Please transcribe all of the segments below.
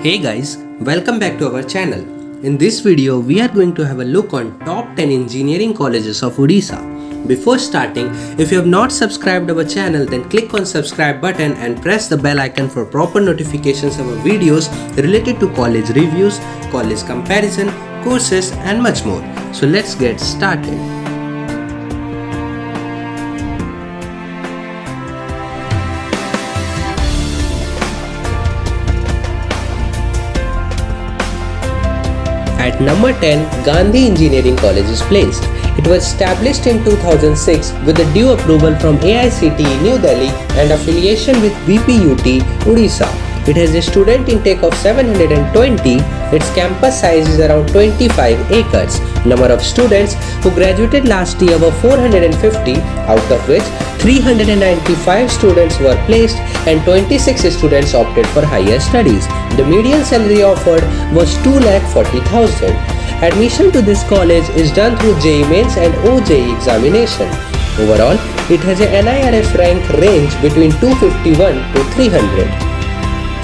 Hey guys, welcome back to our channel. In this video, we are going to have a look on top 10 engineering colleges of Odisha. Before starting, if you have not subscribed our channel, then click on subscribe button and press the bell icon for proper notifications of our videos related to college reviews, college comparison, courses and much more. So let's get started. At number 10, Gandhi Engineering College is placed. It was established in 2006 with the due approval from AICTE New Delhi and affiliation with VPUT Odisha. It has a student intake of 720. Its campus size is around 25 acres. Number of students who graduated last year were 450, out of which 395 students were placed and 26 students opted for higher studies. The median salary offered was 2,40,000. Admission to this college is done through JEE Mains and OJEE examination. Overall, it has a NIRF rank range between 251 to 300.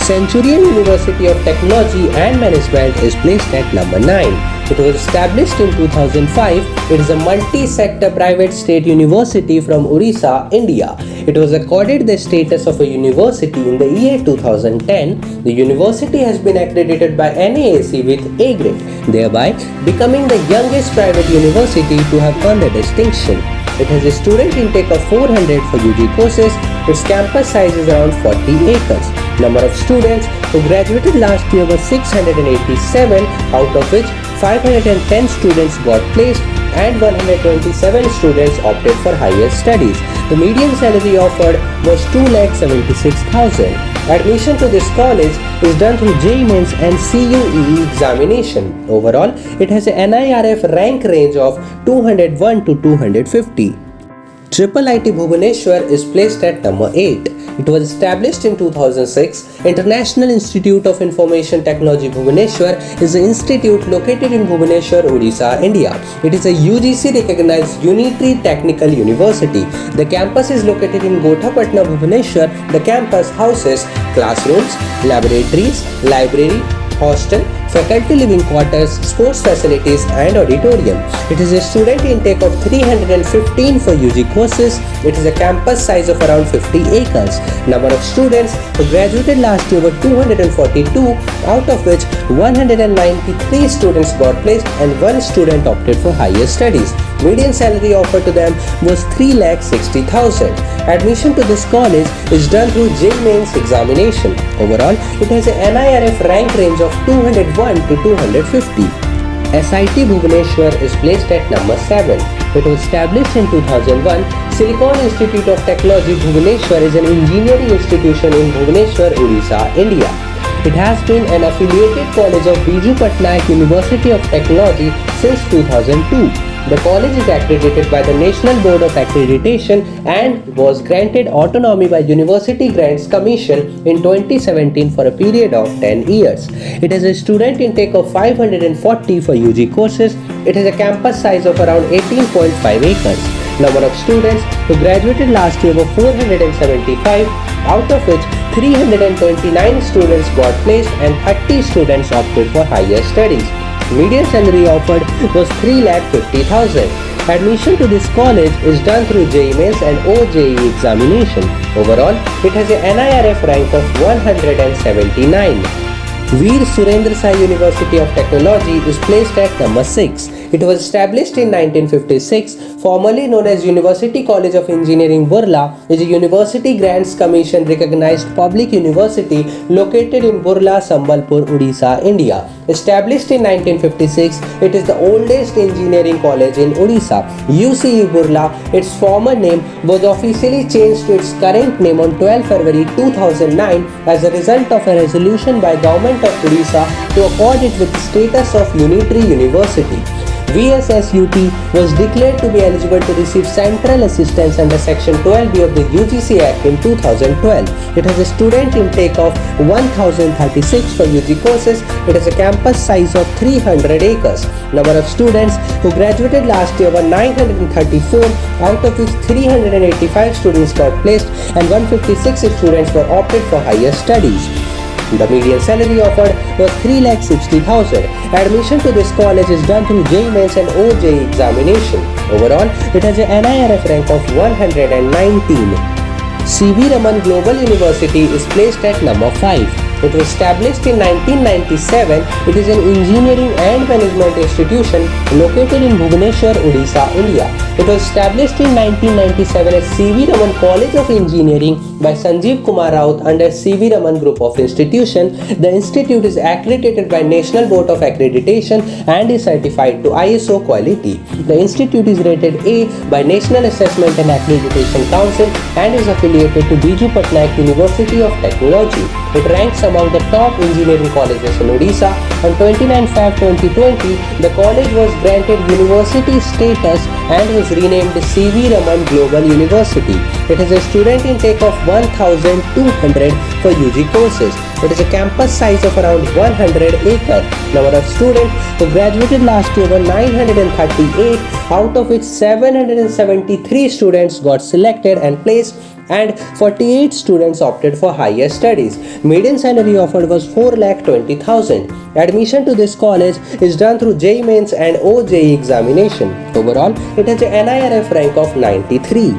Centurion University of Technology and Management is placed at number 9. It was established in 2005. It is a multi-sector private state university from Odisha, India. It was accorded the status of a university in the year 2010. The university has been accredited by NAAC with A grade, thereby becoming the youngest private university to have earned the distinction. It has a student intake of 400 for UG courses. Its campus size is around 40 acres. Number of students who graduated last year was 687, out of which 510 students got placed and 127 students opted for higher studies. The median salary offered was 2,76,000. Admission to this college is done through JEE Mains and CUEE examination. Overall, it has a NIRF rank range of 201 to 250. IIIT Bhubaneswar is placed at number 8. It was established in 2006. International Institute of Information Technology Bhubaneswar is an institute located in Bhubaneswar, Odisha, India. It is a UGC recognized unitary technical university. The campus is located in Gothapatna, Bhubaneswar. The campus houses classrooms, laboratories, library, hostel, faculty living quarters, sports facilities and auditorium. It is a student intake of 315 for UG courses. It is a campus size of around 50 acres. Number of students who graduated last year were 242, out of which 193 students got placed and 1 student opted for higher studies. Median salary offered to them was 3,60,000. Admission to this college is done through JEE Mains examination. Overall, it has a NIRF rank range of 201 to 250. SIT Bhubaneswar is placed at number 7. It was established in 2001. Silicon Institute of Technology Bhubaneswar is an engineering institution in Bhubaneswar, Odisha, India. It has been an affiliated college of Biju Patnaik University of Technology since 2002. The college is accredited by the National Board of Accreditation and was granted autonomy by University Grants Commission in 2017 for a period of 10 years. It has a student intake of 540 for UG courses. It has a campus size of around 18.5 acres. Number of students who graduated last year were 475, out of which 329 students got placed and 30 students opted for higher studies. Median salary offered was 3,50,000. Admission to this college is done through JEE Mains and OJEE examination. Overall, it has a NIRF rank of 179. Veer Surendra Sai University of Technology is placed at number 6. It was established in 1956, formerly known as University College of Engineering Burla, is a University Grants Commission recognized public university located in Burla, Sambalpur, Odisha, India. Established in 1956, it is the oldest engineering college in Odisha. UCE Burla, its former name, was officially changed to its current name on 12 February 2009 as a result of a resolution by Government of Odisha to accord it with status of unitary university. VSSUT was declared to be eligible to receive central assistance under Section 12B of the UGC Act in 2012. It has a student intake of 1,036 for UG courses. It has a campus size of 300 acres. Number of students who graduated last year were 934, out of which 385 students got placed and 156 students were opted for higher studies. The median salary offered was 3,60,000. Admission to this college is done through JEE Mains and OJEE examination. Overall, it has a NIRF rank of 119. C.V. Raman Global University is placed at number 5. It was established in 1997. It is an engineering and management institution located in Bhubaneswar, Odisha, India. It was established in 1997 as C.V. Raman College of Engineering by Sanjeev Kumar Raut under C.V. Raman Group of Institution. The institute is accredited by National Board of Accreditation and is certified to ISO quality. The institute is rated A by National Assessment and Accreditation Council and is affiliated to Biju Patnaik University of Technology. It ranks among the top engineering colleges in Odisha. On 29 Feb 2020, the college was granted university status and was renamed C.V. Raman Global University. It has a student intake of 1,200 for UG courses. It has a campus size of around 100 acres. Number of students who graduated last year were 938, out of which 773 students got selected and placed and 48 students opted for higher studies. Median salary offered was 4,20,000. Admission to this college is done through JEE Mains and OJEE examination. Overall, it has a NIRF rank of 93.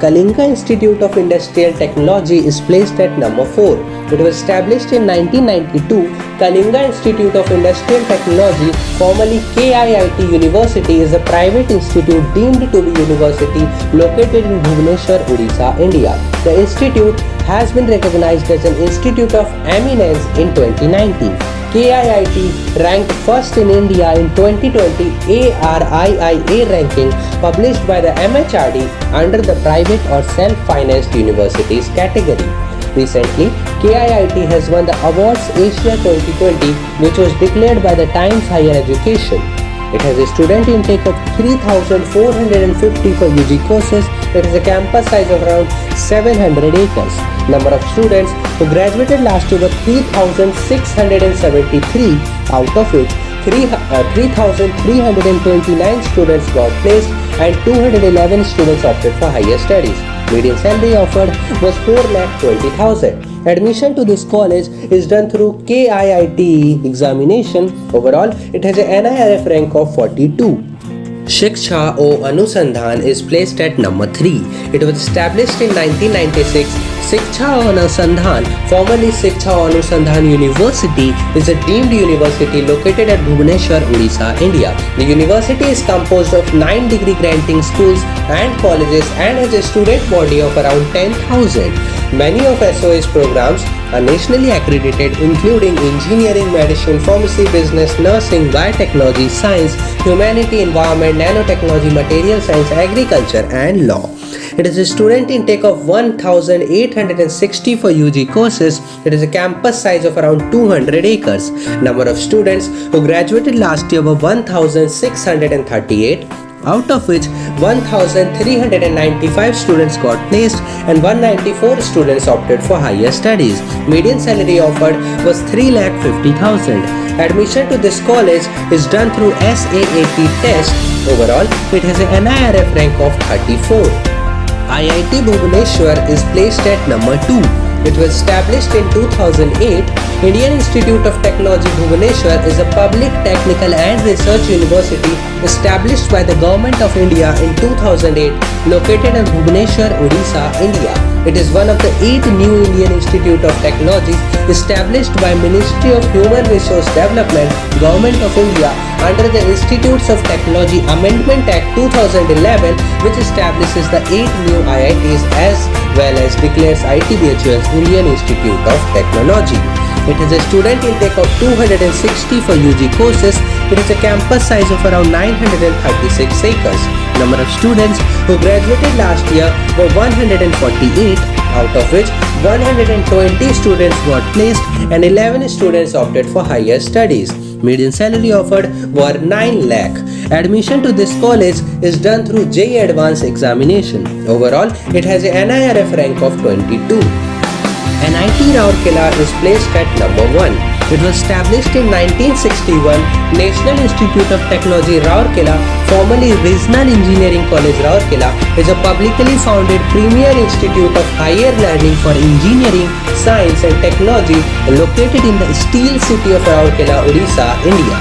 Kalinga Institute of Industrial Technology is placed at number 4. It was established in 1992. Kalinga Institute of Industrial Technology, formerly KIIT University, is a private institute deemed to be university located in Bhubaneswar, Odisha, India. The institute has been recognized as an institute of eminence in 2019. KIIT ranked first in India in 2020 ARIIA ranking published by the MHRD under the private or self-financed universities category. Recently, KIIT has won the Awards Asia 2020, which was declared by the Times Higher Education. It has a student intake of 3,450 for UG courses. It has a campus size of around 700 acres. Number of students who graduated last year were 3,673, out of which 3,329 students got placed and 211 students opted for higher studies. Median salary offered was 4,20,000. Admission to this college is done through KIIT examination. Overall, it has a NIRF rank of 42. Shiksha O Anusandhan is placed at number 3. It was established in 1996. Shiksha O Anusandhan, formerly Shiksha O Anusandhan University, is a deemed university located at Bhubaneswar, Odisha, India. The university is composed of 9 degree granting schools and colleges and has a student body of around 10,000. Many of SOA's programs are nationally accredited, including engineering, medicine, pharmacy, business, nursing, biotechnology, science, humanity, environment, nanotechnology, material science, agriculture, and law. It has a student intake of 1,860 for UG courses. It has a campus size of around 200 acres. Number of students who graduated last year were 1,638. Out of which 1,395 students got placed and 194 students opted for higher studies. Median salary offered was 3,50,000. Admission to this college is done through SAAT test. Overall, it has a NIRF rank of 34. IIT Bhubaneswar is placed at number 2. It was established in 2008. Indian Institute of Technology Bhubaneswar is a public, technical and research university established by the Government of India in 2008, located in Bhubaneswar, Odisha, India. It is one of the 8 new Indian Institute of Technology established by Ministry of Human Resource Development, Government of India under the Institutes of Technology Amendment Act 2011, which establishes the 8 new IITs as well as declares ITBHU as Indian Institute of Technology. It has a student intake of 260 for UG courses. It has a campus size of around 936 acres. Number of students who graduated last year were 148, out of which 120 students got placed and 11 students opted for higher studies. Median salary offered were 9 lakh. Admission to this college is done through JEE Advanced examination. Overall, it has a NIRF rank of 22. NIT Rourkela is placed at number 1. It was established in 1961. National Institute of Technology Rourkela, formerly Regional Engineering College Rourkela, is a publicly founded premier institute of higher learning for engineering, science and technology located in the Steel City of Rourkela, Odisha, India.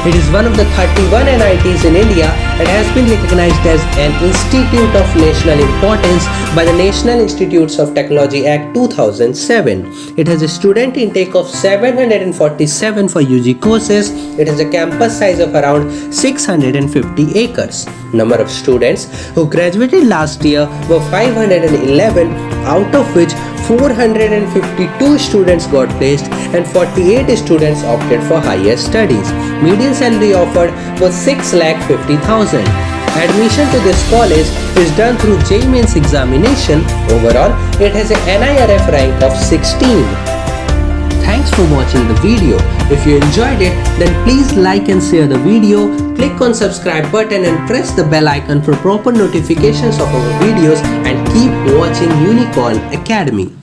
It is one of the 31 NITs in India and has been recognized as an institute of national importance by the National Institutes of Technology Act 2007. It has a student intake of 747 for UG courses. It has a campus size of around 650 acres. Number of students who graduated last year were 511, out of which 452 students got placed and 48 students opted for higher studies. Median salary offered was 6,50,000. Admission to this college is done through JEE Mains examination. Overall, it has a NIRF rank of 16. Thanks for watching the video. If you enjoyed it, then please like and share the video. Click on subscribe button and press the bell icon for proper notifications of our videos, and keep watching Unicorn Academy.